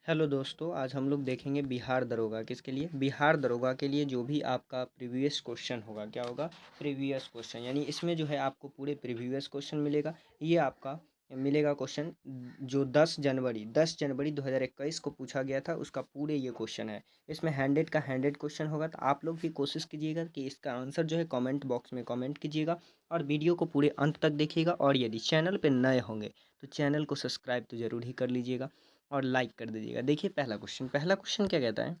Hello दोस्तों, आज हम लोग देखेंगे बिहार दरोगा किसके लिए। बिहार दरोगा के लिए जो भी आपका प्रीवियस क्वेश्चन होगा, क्या होगा, प्रीवियस क्वेश्चन। यानी इसमें जो है आपको पूरे प्रीवियस क्वेश्चन मिलेगा। ये आपका मिलेगा क्वेश्चन जो 10 जनवरी 2021 को पूछा गया था, उसका पूरे ये क्वेश्चन है। इसमें 100 का 100 क्वेश्चन होगा। तो आप लोग भी कोशिश कीजिएगा कि इसका आंसर जो है कमेंट बॉक्स में कमेंट कीजिएगा और वीडियो को पूरे अंत तक देखिएगा। और यदि चैनल पर नए होंगे तो चैनल को सब्सक्राइब तो ज़रूर ही कर लीजिएगा और लाइक कर दीजिएगा। देखिए पहला क्वेश्चन क्या कहता है।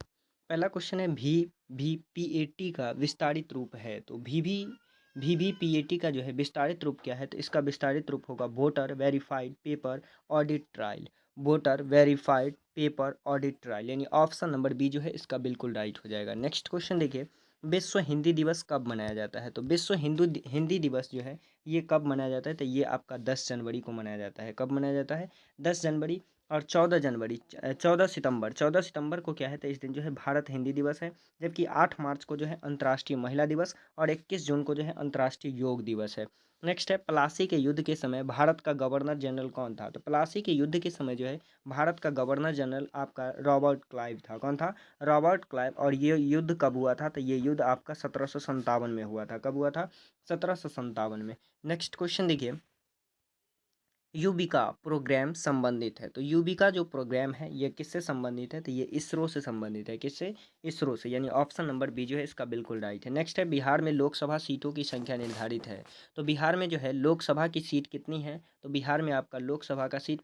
पहला क्वेश्चन है VVPAT का विस्तारित रूप है। तो VVPAT का जो है विस्तारित रूप क्या है, तो इसका विस्तारित रूप होगा voter verified paper audit trial. Voter verified paper audit trial, यानी ऑप्शन नंबर बी जो है इसका बिल्कुल राइट हो जाएगा। नेक्स्ट क्वेश्चन देखिए, विश्व हिंदी दिवस कब मनाया जाता है। तो विश्व हिंदी दिवस जो है ये कब मनाया जाता है, तो ये आपका 10 जनवरी को मनाया जाता है। कब मनाया जाता है, 10 जनवरी। और 14 जनवरी 14 सितंबर को क्या है, तो इस दिन जो है भारत हिंदी दिवस है। जबकि 8 मार्च को जो है अंतर्राष्ट्रीय महिला दिवस और 21 जून को जो है अंतर्राष्ट्रीय योग दिवस है। नेक्स्ट है, प्लासी के युद्ध के समय भारत का गवर्नर जनरल कौन था। तो प्लासी के युद्ध के समय जो है भारत का गवर्नर जनरल आपका रॉबर्ट क्लाइव था। कौन था, रॉबर्ट क्लाइव। और ये युद्ध कब हुआ था, तो ये युद्ध आपका 1757 में हुआ था। कब हुआ था, 1757 में। नेक्स्ट क्वेश्चन देखिए, यूबिका प्रोग्राम संबंधित है। तो यूबिका जो प्रोग्राम है ये किससे संबंधित है, तो ये इसरो से संबंधित है। किससे, इसरो से। यानी ऑप्शन नंबर बी जो है इसका बिल्कुल राइट है। नेक्स्ट है, बिहार में लोकसभा सीटों की संख्या निर्धारित है। तो बिहार में जो है लोकसभा की सीट कितनी है, तो बिहार में आपका लोकसभा का सीट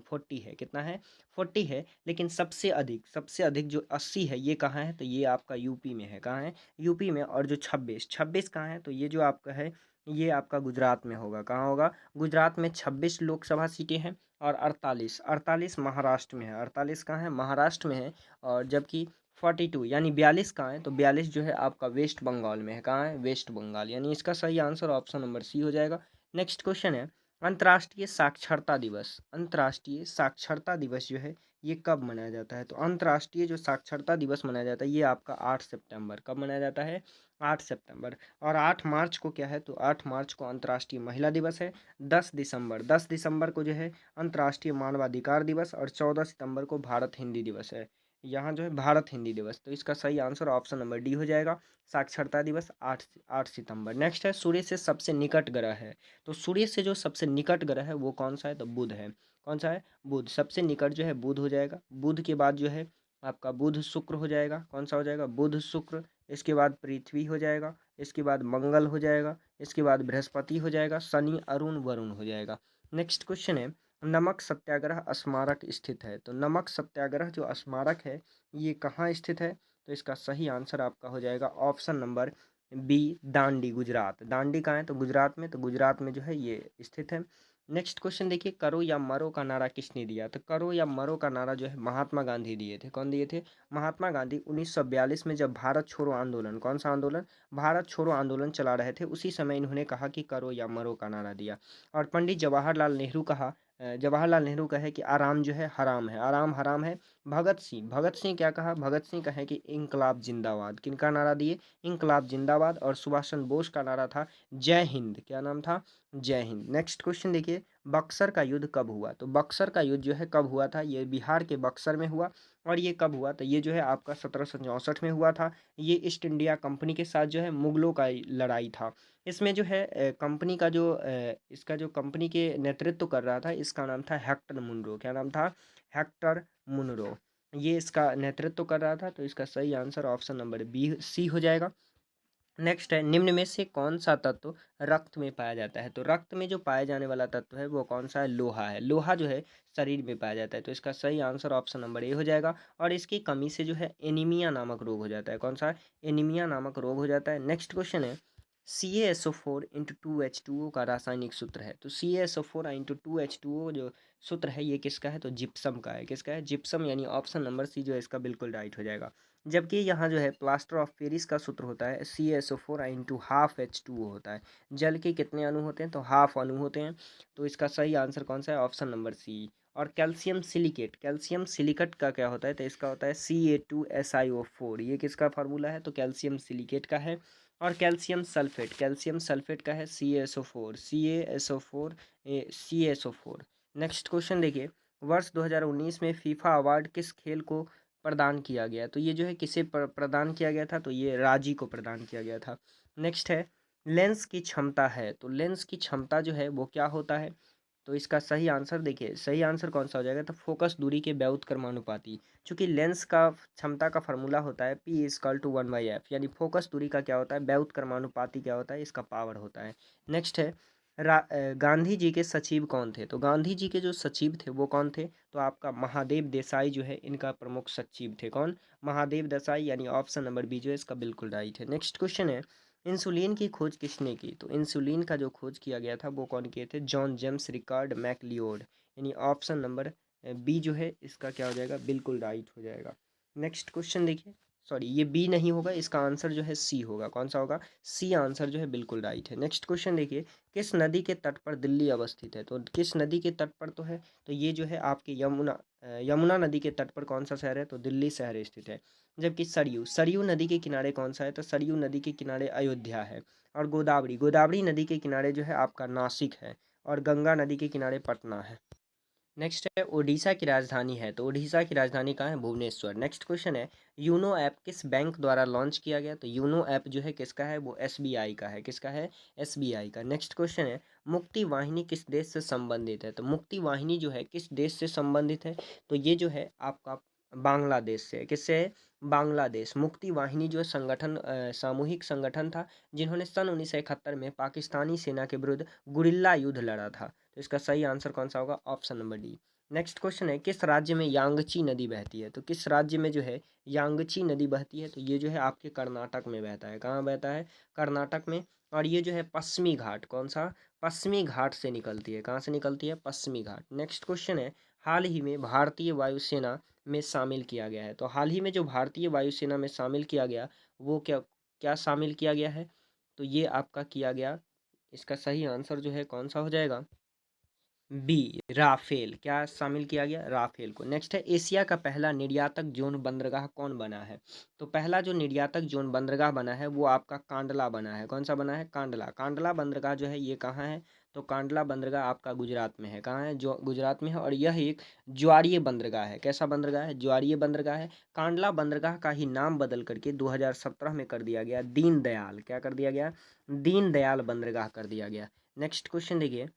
40 है। कितना है, 40 है। लेकिन सबसे अधिक जो 80 है ये कहाँ है, तो ये आपका यूपी में है। कहाँ है, यूपी में। और जो 26 कहाँ है, तो ये जो आपका है ये आपका गुजरात में होगा। कहाँ होगा, गुजरात में 26 लोकसभा सीटें हैं। और 48 महाराष्ट्र में है। 48 कहाँ है, महाराष्ट्र में है। और जबकि 42 यानी 42 कहाँ है, तो 42 जो है आपका वेस्ट बंगाल में है। कहाँ है, वेस्ट बंगाल। यानी इसका सही आंसर ऑप्शन नंबर सी हो जाएगा। नेक्स्ट क्वेश्चन है, अंतर्राष्ट्रीय साक्षरता दिवस जो है ये कब मनाया जाता है। तो अंतर्राष्ट्रीय जो साक्षरता दिवस मनाया जाता है ये आपका 8 सितंबर। कब मनाया जाता है, 8 सितंबर। और 8 मार्च को क्या है, तो 8 मार्च को अंतर्राष्ट्रीय महिला दिवस है। 10 दिसंबर को जो है अंतर्राष्ट्रीय मानवाधिकार दिवस। और 14 सितंबर को भारत हिंदी दिवस है। यहाँ जो है भारत हिंदी दिवस, तो इसका सही आंसर ऑप्शन नंबर डी हो जाएगा। साक्षरता दिवस 8 सितंबर। नेक्स्ट है, सूर्य से सबसे निकट ग्रह है। तो सूर्य से जो सबसे निकट ग्रह है वो कौन सा है, तो बुध है। कौन सा है, बुध। सबसे निकट जो है बुध हो जाएगा। बुध के बाद जो है आपका बुध शुक्र हो जाएगा। कौन सा हो जाएगा, बुध शुक्र। इसके बाद पृथ्वी हो जाएगा। इसके बाद मंगल हो जाएगा। इसके बाद बृहस्पति हो जाएगा। शनि अरुण वरुण हो जाएगा। नेक्स्ट क्वेश्चन है, नमक सत्याग्रह स्मारक स्थित है। तो नमक सत्याग्रह जो स्मारक है ये कहाँ स्थित है, तो इसका सही आंसर आपका हो जाएगा option number B, Dandi, Gujarat. Dandi कहाँ है, तो गुजरात में। तो गुजरात में जो है ये स्थित है। नेक्स्ट क्वेश्चन देखिए, करो या मरो का नारा किसने दिया। तो करो या मरो का नारा जो है महात्मा गांधी दिए थे। कौन दिए थे, महात्मा गांधी। 1942 में जब भारत छोड़ो आंदोलन, कौन सा आंदोलन, भारत छोड़ो आंदोलन चला रहे थे, उसी समय इन्होंने कहा कि करो या मरो का नारा दिया। और पंडित जवाहरलाल नेहरू कहे कि आराम जो है हराम है, आराम हराम है। भगत सिंह क्या कहा, भगत सिंह कहे कि इंकलाब जिंदाबाद। किनका नारा दिए, इंकलाब जिंदाबाद। और सुभाष चंद्र बोस का नारा था जय हिंद। क्या नाम था, जय हिंद। नेक्स्ट क्वेश्चन देखिए, बक्सर का युद्ध कब हुआ। तो बक्सर का युद्ध जो है कब हुआ था, ये बिहार के बक्सर में हुआ। और ये कब हुआ, तो ये जो है आपका 1764 में हुआ था। ये ईस्ट इंडिया कंपनी के साथ जो है मुगलों का लड़ाई था। इसमें जो है कंपनी का जो इसका जो कंपनी के नेतृत्व कर रहा था इसका नाम था हेक्टर मुनरो। क्या नाम था, हेक्टर मुनरो। ये इसका नेतृत्व कर रहा था। तो इसका सही answer option number B C हो जाएगा। नेक्स्ट है, निम्न में से कौन सा तत्व रक्त में पाया जाता है। तो रक्त में जो पाया जाने वाला तत्व है वो कौन सा है, लोहा है। लोहा जो है शरीर में पाया जाता है। तो इसका सही आंसर ऑप्शन नंबर ए हो जाएगा। और इसकी कमी से जो है एनीमिया नामक रोग हो जाता है। कौन सा है, एनीमिया नामक रोग हो जाता है। नेक्स्ट क्वेश्चन है, CaSO4 × 2H2O का रासायनिक सूत्र है। तो CaSO4 × 2H2O जो सूत्र है ये किसका है, तो जिप्सम का है। किसका है, जिप्सम। यानी ऑप्शन नंबर सी जो है इसका बिल्कुल राइट हो जाएगा। जबकि यहाँ जो है प्लास्टर ऑफ पेरिस का सूत्र होता है CaSO4 × 12H2O होता है। जल के कितने अणु होते हैं, तो हाफ अणु होते हैं। तो इसका सही आंसर कौन सा है, ऑप्शन नंबर सी। और कैल्शियम सिलिकेट का क्या होता है, तो इसका होता है Ca2SiO4। ये किसका फार्मूला है, तो कैल्शियम सिलिकेट का है। और कैल्शियम सल्फेट का है CaSO4। नेक्स्ट क्वेश्चन देखिए, वर्ष 2019 में फीफा अवार्ड किस खेल को प्रदान किया गया? तो ये जो है किसे प्रदान किया गया था? तो ये राजी को प्रदान किया गया था। नेक्स्ट है लेंस की क्षमता है, तो लेंस की क्षमता जो है वो क्या होता है? तो इसका सही आंसर देखिए, सही आंसर कौन सा हो जाएगा? तो फोकस दूरी के व्युत्क्रमानुपाती। चूंकि लेंस का क्षमता का फॉर्मूला होता है P=1/f, यानी फोकस दूरी का क्या होता है? व्युत्क्रमानुपाती क्या होता है? इसका पावर होता है। नेक्स्ट है गांधी जी के सचिव कौन थे? तो गांधी जी के जो सचिव थे वो कौन थे? तो आपका महादेव देसाई जो है इनका प्रमुख सचिव थे। कौन? महादेव देसाई, यानी ऑप्शन नंबर बी जो है इसका बिल्कुल राइट है। नेक्स्ट क्वेश्चन है इंसुलिन की खोज किसने की? तो इंसुलिन का जो खोज किया गया था वो कौन किए थे? जॉन जेम्स रिकार्ड मैकलियोड, यानी ऑप्शन नंबर बी जो है इसका क्या हो जाएगा? बिल्कुल राइट हो जाएगा। नेक्स्ट क्वेश्चन देखिए, सॉरी ये बी नहीं होगा, इसका आंसर जो है सी होगा। कौन सा होगा? सी आंसर जो है बिल्कुल राइट है। नेक्स्ट क्वेश्चन देखिए, किस नदी के तट पर दिल्ली अवस्थित है? तो किस नदी के तट पर तो है? तो ये जो है आपके यमुना नदी के तट पर कौन सा शहर है? तो दिल्ली शहर स्थित है। जबकि सरयू नदी के किनारे कौन सा है? तो सरयू नदी के किनारे अयोध्या है। और गोदावरी नदी के किनारे जो है आपका नासिक है। और गंगा नदी के किनारे पटना है। नेक्स्ट है उड़ीसा की राजधानी है, तो उड़ीसा की राजधानी कहाँ है? भुवनेश्वर। नेक्स्ट क्वेश्चन है यूनो ऐप किस बैंक द्वारा लॉन्च किया गया? तो यूनो ऐप जो है किसका है? वो एसबीआई का है। किसका है? एसबीआई का। नेक्स्ट क्वेश्चन है मुक्ति वाहिनी किस देश से संबंधित है? तो मुक्ति वाहिनी जो है किस देश से संबंधित है? तो ये जो है आपका बांग्लादेश से है। किससे है? बांग्लादेश। मुक्ति वाहिनी जो संगठन सामूहिक संगठन था जिन्होंने सन 1971 में पाकिस्तानी सेना के विरुद्ध गुरिल्ला युद्ध लड़ा था। तो इसका सही आंसर कौन सा होगा? Option number D. Next question है किस राज्य में यांगची नदी बहती है? तो किस राज्य में जो है यांगची नदी बहती है? तो ये जो है आपके कर्नाटक में बहता है। कहाँ बहता है? कर्नाटक में। और ये जो है पश्चिमी घाट, कौन सा? पश्चिमी घाट से निकलती है। कहाँ से निकलती है? पश्चिमी घाट। नेक्स्ट क्वेश्चन है हाल ही में भारतीय वायुसेना में शामिल किया गया है। तो हाल ही में जो भारतीय वायुसेना में शामिल किया गया वो क्या क्या शामिल किया गया है? तो ये आपका किया गया, इसका सही आंसर जो है कौन सा हो जाएगा? B, Rafale. क्या शामिल किया गया? राफेल को। नेक्स्ट है एशिया का पहला निर्यातक जोन बंदरगाह कौन बना है? तो पहला जो निर्यातक जोन बंदरगाह बना है वो आपका कांडला बना है। कौन सा बना है? कांडला। कांडला बंदरगाह जो है ये कहाँ है? तो कांडला बंदरगाह आपका गुजरात में है। कहाँ है? जो गुजरात में है। और यह एक ज्वारीय बंदरगाह है। कैसा बंदरगाह है? ज्वारीय बंदरगाह है। कांडला बंदरगाह का ही नाम बदल करके 2017 में कर दिया गया दीनदयाल। क्या कर दिया गया? दीनदयाल बंदरगाह कर दिया गया। नेक्स्ट क्वेश्चन देखिए,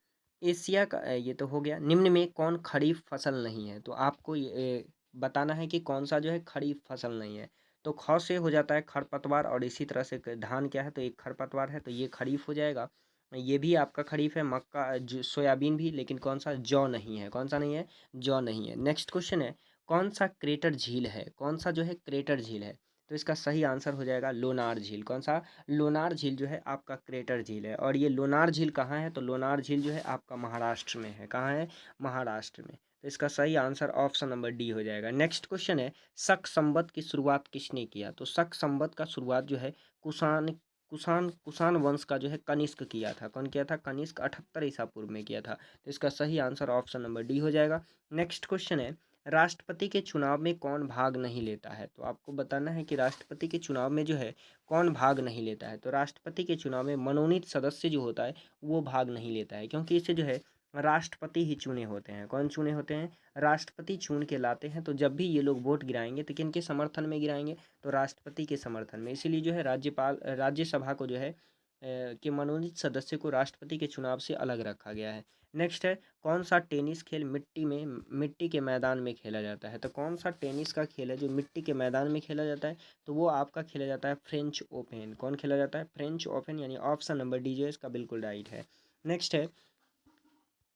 एशिया का ये तो हो गया। निम्न में कौन खरीफ फसल नहीं है? तो आपको ये बताना है कि कौन सा जो है खरीफ फसल नहीं है। तो ख से हो जाता है खरपतवार, और इसी तरह से धान क्या है? तो एक खरपतवार है, तो ये खरीफ हो जाएगा। ये भी आपका खरीफ है। मक्का सोयाबीन भी, लेकिन कौन सा? जौ नहीं है। कौन सा नहीं है? जौ नहीं है। नेक्स्ट क्वेश्चन है कौन सा क्रेटर झील है? कौन सा जो है क्रेटर झील है? तो इसका सही आंसर हो जाएगा लोनार झील। कौन सा? लोनार झील जो है आपका क्रेटर झील है। और ये लोनार झील कहाँ है? तो लोनार झील जो है आपका महाराष्ट्र में है। कहाँ है? महाराष्ट्र में। तो इसका सही आंसर ऑप्शन नंबर डी हो जाएगा। नेक्स्ट क्वेश्चन है शक संवत की शुरुआत किसने किया? तो शक संवत का शुरुआत जो है कुषाण कुषाण कुषाण वंश का जो है कनिष्क किया था। कौन किया था? कनिष्क 78 ईसा पूर्व में किया था। तो इसका सही आंसर ऑप्शन नंबर डी हो जाएगा। नेक्स्ट क्वेश्चन है राष्ट्रपति के चुनाव में कौन भाग नहीं लेता है? तो आपको बताना है कि राष्ट्रपति के चुनाव में जो है कौन भाग नहीं लेता है? तो राष्ट्रपति के चुनाव में मनोनीत सदस्य जो होता है वो भाग नहीं लेता है, क्योंकि इसे जो है राष्ट्रपति ही चुने होते हैं। कौन चुने होते हैं? राष्ट्रपति चुन के लाते हैं। तो जब भी ये लोग वोट गिराएंगे तो किनके समर्थन में गिराएंगे? तो राष्ट्रपति के समर्थन में। इसीलिए जो है राज्यसभा को जो है कि मनोनीत सदस्य को राष्ट्रपति के चुनाव से अलग रखा गया है। नेक्स्ट है कौन सा टेनिस खेल मिट्टी के मैदान में खेला जाता है? तो कौन सा टेनिस का खेल है जो मिट्टी के मैदान में खेला जाता है? तो वो आपका खेला जाता है फ्रेंच ओपन। कौन खेला जाता है? फ्रेंच ओपन, यानी ऑप्शन नंबर डी जो है इसका बिल्कुल राइट है। नेक्स्ट है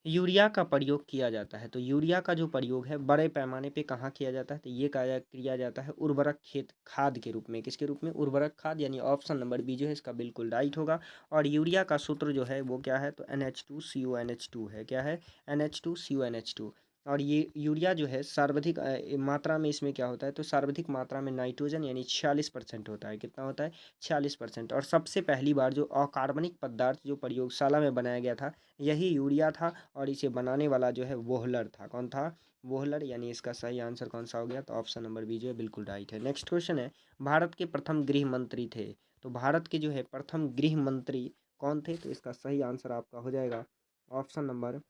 यूरिया का प्रयोग किया जाता है। तो यूरिया का जो प्रयोग है बड़े पैमाने पे कहाँ किया जाता है? तो ये किया जाता है उर्वरक खेत खाद के रूप में। किसके रूप में? उर्वरक खाद, यानी ऑप्शन नंबर बी जो है इसका बिल्कुल राइट होगा। और यूरिया का सूत्र जो है वो क्या है? तो NH2CONH2 है। क्या है? NH2CONH2। और ये यूरिया जो है सर्वाधिक मात्रा में इसमें क्या होता है? तो सर्वाधिक मात्रा में नाइट्रोजन यानी 46% होता है। कितना होता है? 46%। और सबसे पहली बार जो अकार्बनिक पदार्थ जो प्रयोगशाला में बनाया गया था यही यूरिया था। और इसे बनाने वाला जो है वोहलर था। कौन था? वोहलर, यानी इसका सही आंसर कौन सा हो गया? तो ऑप्शन नंबर बी जो है बिल्कुल राइट है। नेक्स्ट क्वेश्चन है भारत के प्रथम गृह मंत्री थे। तो भारत के जो है प्रथम गृह मंत्री कौन थे? तो इसका सही आंसर आपका हो जाएगा ऑप्शन नंबर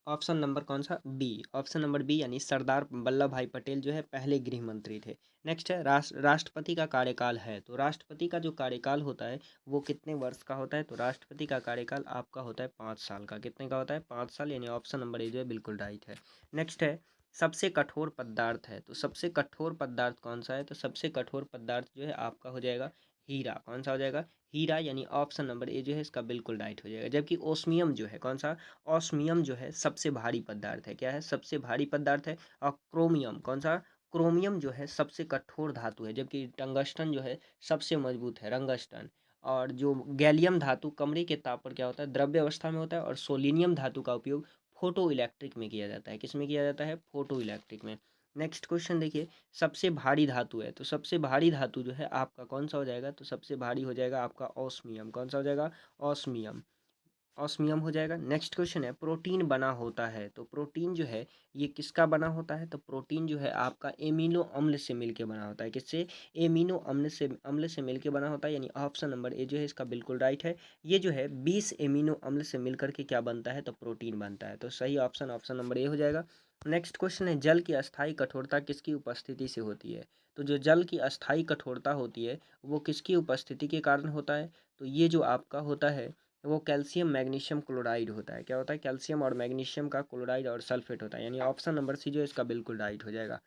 ऑप्शन नंबर कौन सा? बी। ऑप्शन नंबर बी यानी सरदार वल्लभ भाई पटेल जो है पहले गृह मंत्री थे। नेक्स्ट है राष्ट्रपति का कार्यकाल है, तो राष्ट्रपति का जो कार्यकाल होता है वो कितने वर्ष का होता है? तो राष्ट्रपति का कार्यकाल आपका होता है 5 साल का। कितने का होता है? 5 साल, यानी ऑप्शन नंबर ए जो है बिल्कुल राइट है। नेक्स्ट है सबसे कठोर पदार्थ है, तो सबसे कठोर पदार्थ कौन सा है? तो सबसे कठोर पदार्थ जो है आपका हो जाएगा हीरा। कौन सा हो जाएगा? हीरा, यानी ऑप्शन नंबर ए जो है इसका बिल्कुल राइट हो जाएगा। जबकि ओस्मियम जो है कौन सा? ऑस्मियम जो है सबसे भारी पदार्थ है। क्या है? सबसे भारी पदार्थ है। और क्रोमियम कौन सा? क्रोमियम जो है सबसे कठोर धातु है। जबकि टंगस्टन जो है सबसे मजबूत है, रंगस्टन। और जो गैलियम धातु कमरे के ताप पर क्या होता है? द्रव्य अवस्था में होता है। और सोलिनियम धातु का उपयोग फोटो इलेक्ट्रिक में किया जाता है। किस में किया जाता है? फोटो इलेक्ट्रिक में। नेक्स्ट क्वेश्चन देखिए, सबसे भारी धातु है, तो सबसे भारी धातु जो है आपका कौन सा हो जाएगा? तो सबसे भारी हो जाएगा आपका ऑस्मियम। कौन सा हो जाएगा? ऑस्मियम। ऑस्मियम हो जाएगा। नेक्स्ट क्वेश्चन है प्रोटीन बना होता है, तो प्रोटीन जो है ये किसका बना होता है? तो प्रोटीन जो है आपका एमिनो अम्ल से मिलके बना होता है। किससे? एमिनो अम्ल से मिलके बना होता है, यानी ऑप्शन नंबर ए जो है इसका बिल्कुल राइट है। ये जो है 20 एमिनो अम्ल से मिलकर के क्या बनता है? तो प्रोटीन बनता है। तो सही ऑप्शन ऑप्शन नंबर ए हो जाएगा। नेक्स्ट क्वेश्चन है जल की अस्थायी कठोरता किसकी उपस्थिति से होती है? तो जो जल की अस्थायी कठोरता होती है वो किसकी उपस्थिति के कारण होता है? तो ये जो आपका होता है वो कैल्शियम मैग्नीशियम क्लोराइड होता है। क्या होता है? कैल्शियम और मैग्नीशियम का क्लोराइड और सल्फेट होता है, यानी ऑप्शन नंबर सी जो है इसका बिल्कुल राइट हो जाएगा।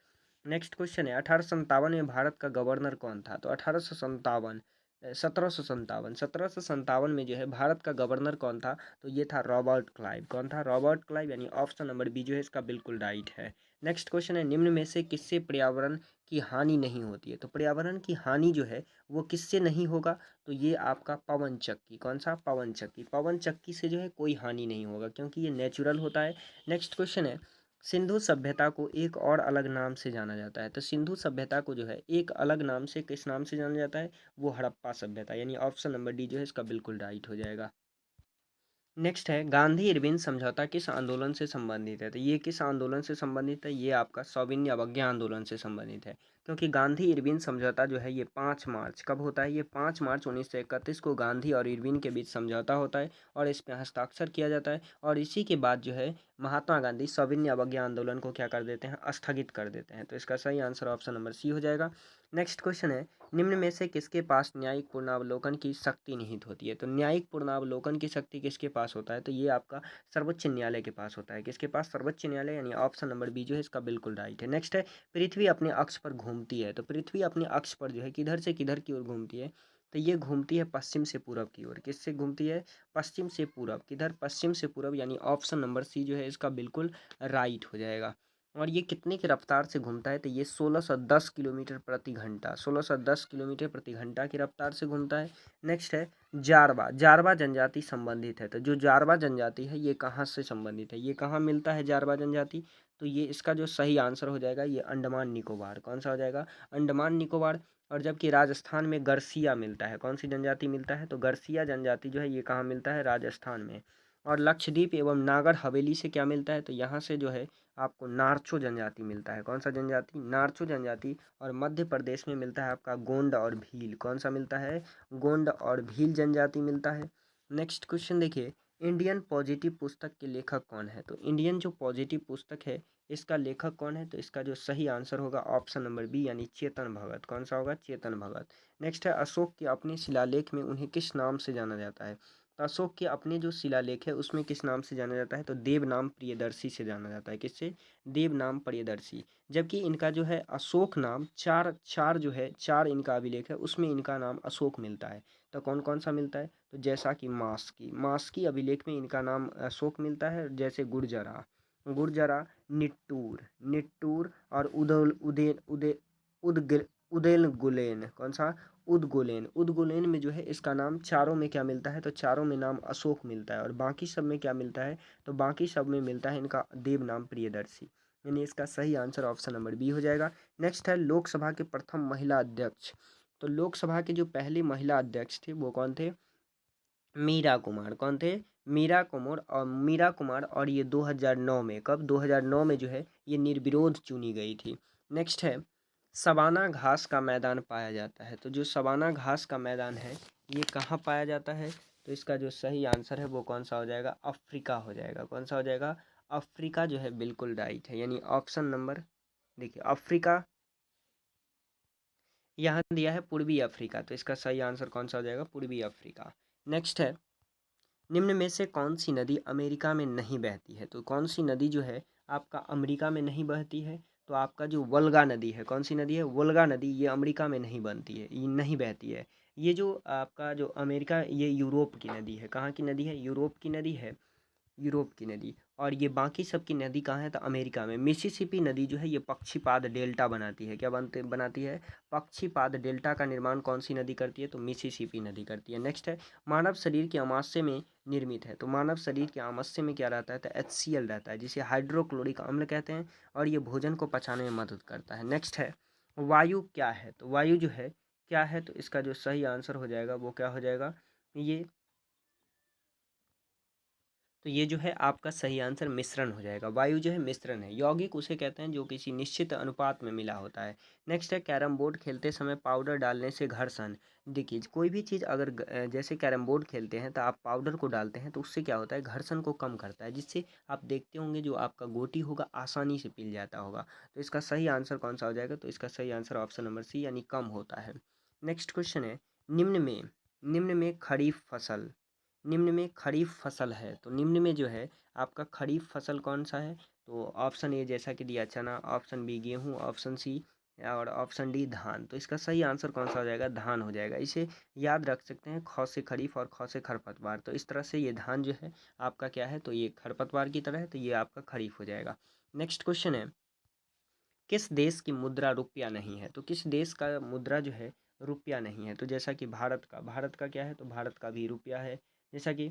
नेक्स्ट क्वेश्चन है 1857 में भारत का गवर्नर कौन था? तो 1857 1757 में जो है भारत का गवर्नर कौन था? तो ये था रॉबर्ट क्लाइव। कौन था? रॉबर्ट क्लाइव, यानी ऑप्शन नंबर बी जो है इसका बिल्कुल राइट है। नेक्स्ट क्वेश्चन है निम्न में से किससे पर्यावरण की हानि नहीं होती है? तो पर्यावरण की हानि जो है वो किससे नहीं होगा? तो ये आपका पवन चक्की। कौन सा? पवन चक्की। पवन चक्की से जो है कोई हानि नहीं होगा क्योंकि ये नेचुरल होता है। नेक्स्ट क्वेश्चन है सिंधु सभ्यता को एक और अलग नाम से जाना जाता है, तो सिंधु सभ्यता को जो है एक अलग नाम से किस नाम से जाना जाता है? वो हड़प्पा सभ्यता, यानी ऑप्शन नंबर डी जो है इसका बिल्कुल राइट हो जाएगा। नेक्स्ट है गांधी इरविन समझौता किस आंदोलन से संबंधित है? तो ये किस आंदोलन से संबंधित है? ये आपका सौविन्य अवज्ञा आंदोलन से संबंधित है। क्योंकि गांधी इरविन समझौता जो है ये 5 मार्च कब होता है? ये 5 मार्च 1931 को गांधी और इरविन के बीच समझौता होता है और इस पे हस्ताक्षर किया जाता है। और इसी के बाद जो है महात्मा गांधी सौविन्य अवज्ञा आंदोलन को क्या कर देते हैं? स्थगित कर देते हैं। तो इसका सही आंसर ऑप्शन नंबर सी हो जाएगा। नेक्स्ट क्वेश्चन है निम्न में से किसके पास न्यायिक पूर्णावलोकन की शक्ति निहित होती है? तो न्यायिक पूर्णावलोकन की शक्ति किसके पास होता है? तो ये आपका सर्वोच्च न्यायालय के पास होता है। किसके पास? सर्वोच्च न्यायालय, यानी ऑप्शन नंबर बी जो है इसका बिल्कुल राइट है। नेक्स्ट है पृथ्वी अपने अक्ष पर घूमती है, तो पृथ्वी अपने अक्ष पर जो है किधर से किधर की ओर घूमती है? तो ये घूमती है पश्चिम से पूरब की ओर। किससे घूमती है? पश्चिम से पूरब। किधर? पश्चिम से पूरब, यानी ऑप्शन नंबर सी जो है इसका बिल्कुल राइट हो जाएगा। और ये कितने की रफ्तार से घूमता है? तो ये 1610 किलोमीटर प्रति घंटा, 1610 किलोमीटर प्रति घंटा की रफ्तार से घूमता है। नेक्स्ट है जारवा। जारवा जनजाति संबंधित है, तो जो जारवा जनजाति है ये कहाँ से संबंधित है? ये कहाँ मिलता है जारवा जनजाति? तो ये इसका जो सही आंसर हो जाएगा ये अंडमान निकोबार। कौन सा हो जाएगा? अंडमान निकोबार। और जबकि राजस्थान में गरसिया मिलता है। कौन सी जनजाति मिलता है? तो गरसिया जनजाति जो है ये कहाँ मिलता है? राजस्थान में। और लक्षद्वीप एवं नागर हवेली से क्या मिलता है? तो यहाँ से जो है आपको नारचो जनजाति मिलता है। कौन सा जनजाति? नारचो जनजाति। और मध्य प्रदेश में मिलता है आपका गोंड और भील। कौन सा मिलता है? गोंड और भील जनजाति मिलता है। नेक्स्ट क्वेश्चन देखिए इंडियन पॉजिटिव पुस्तक के लेखक कौन है? तो इंडियन जो पॉजिटिव पुस्तक है इसका लेखक कौन है? तो इसका जो सही आंसर होगा ऑप्शन नंबर बी, यानी चेतन भगत। कौन सा होगा? चेतन भगत। नेक्स्ट है अशोक के अपने शिलालेख में उन्हें किस नाम से जाना जाता है? तो अशोक के अपने जो शिलालेख है उसमें किस नाम से जाना जाता है? तो देवनाम प्रियदर्शी से जाना जाता है। किससे? देवनाम प्रियदर्शी। जबकि इनका जो है अशोक नाम चार चार जो है चार इनका अभिलेख है उसमें इनका नाम अशोक मिलता है। तो कौन कौन सा मिलता है? तो जैसा कि मास्की अभिलेख में इनका नाम अशोक मिलता है। जैसे गुर्जरा, गुर्जरा, निट्टूर, निट्टूर और उदल उदे उदे उदगिल उदेल गुलेन। कौन सा? उदगुलेन। उदगुलेन में जो है इसका नाम चारों में क्या मिलता है? तो चारों में नाम अशोक मिलता है। और बाकी सब में क्या मिलता है? तो बाकी सब में मिलता है इनका देव नाम प्रियदर्शी, यानी इसका सही आंसर ऑप्शन नंबर बी हो जाएगा। नेक्स्ट है लोकसभा के प्रथम महिला अध्यक्ष। तो लोकसभा के जो पहले महिला अध्यक्ष थे वो कौन थे? मीरा कुमार। कौन थे? मीरा कुमार। और ये 2009 में, कब? 2009 में जो है ये निर्विरोध चुनी गई थी। नेक्स्ट है सवाना घास का मैदान पाया जाता है, तो जो सवाना घास का मैदान है ये कहाँ पाया जाता है? तो इसका जो सही आंसर है वो कौन सा हो जाएगा? अफ्रीका हो जाएगा। कौन सा हो जाएगा? अफ्रीका जो है बिल्कुल राइट है, यानी ऑप्शन नंबर, देखिए अफ्रीका यहाँ दिया है पूर्वी अफ्रीका, तो इसका सही आंसर कौन सा हो जाएगा, पूर्वी अफ्रीका। नेक्स्ट है, निम्न में से कौन सी नदी अमेरिका में नहीं बहती है, तो कौन सी नदी जो है आपका अमेरिका में नहीं बहती है, तो आपका जो वल्गा नदी है, कौन सी नदी है, वल्गा नदी, ये अमेरिका में नहीं बनती है, ये नहीं बहती है। ये जो आपका जो अमेरिका, ये यूरोप की नदी है, कहाँ की नदी है, यूरोप की नदी है, यूरोप की नदी। और ये बाकी सब की नदी कहाँ है, तो अमेरिका में। मिसिसिपी नदी जो है ये पक्षीपाद डेल्टा बनाती है, क्या बनाती है, पक्षीपाद डेल्टा का निर्माण कौन सी नदी करती है, तो मिसिसिपी नदी करती है। नेक्स्ट है, मानव शरीर के आमाशय में निर्मित है, तो मानव शरीर के आमाशय में क्या रहता है, तो HCl रहता है, जिसे हाइड्रोक्लोरिक अम्ल कहते हैं, और ये भोजन को पचाने में मदद करता है। नेक्स्ट है, वायु क्या है, तो वायु जो है क्या है, तो इसका जो सही आंसर हो जाएगा वो क्या हो जाएगा, ये, तो ये जो है आपका सही आंसर मिश्रण हो जाएगा। वायु जो है मिश्रण है। यौगिक उसे कहते हैं जो किसी निश्चित अनुपात में मिला होता है। नेक्स्ट है, कैरम बोर्ड खेलते समय पाउडर डालने से घर्षण। देखिए कोई भी चीज़ अगर जैसे कैरम बोर्ड खेलते हैं तो आप पाउडर को डालते हैं तो उससे क्या होता है, घर्षण को कम करता है, जिससे आप देखते होंगे जो आपका गोटी होगा आसानी से पिल जाता होगा। तो इसका सही आंसर कौन सा हो जाएगा, तो इसका सही आंसर ऑप्शन नंबर सी, यानी कम होता है। नेक्स्ट क्वेश्चन है, निम्न में खरीफ फसल, निम्न में खरीफ फसल है, तो निम्न में जो है आपका खरीफ फसल कौन सा है, तो ऑप्शन ए जैसा कि दिया चना, ऑप्शन बी गेहूँ, ऑप्शन सी और ऑप्शन डी धान। तो इसका सही आंसर कौन सा हो जाएगा, धान हो जाएगा। इसे याद रख सकते हैं, ख से खरीफ और ख से खरपतवार, तो इस तरह से ये धान जो है आपका क्या है, तो ये खरपतवार की तरह है, तो ये आपका खरीफ हो जाएगा। नेक्स्ट क्वेश्चन है, किस देश की मुद्रा रुपया नहीं है, तो किस देश का मुद्रा जो है रुपया नहीं है, तो जैसा कि भारत का क्या है, तो भारत का भी रुपया है, जैसा कि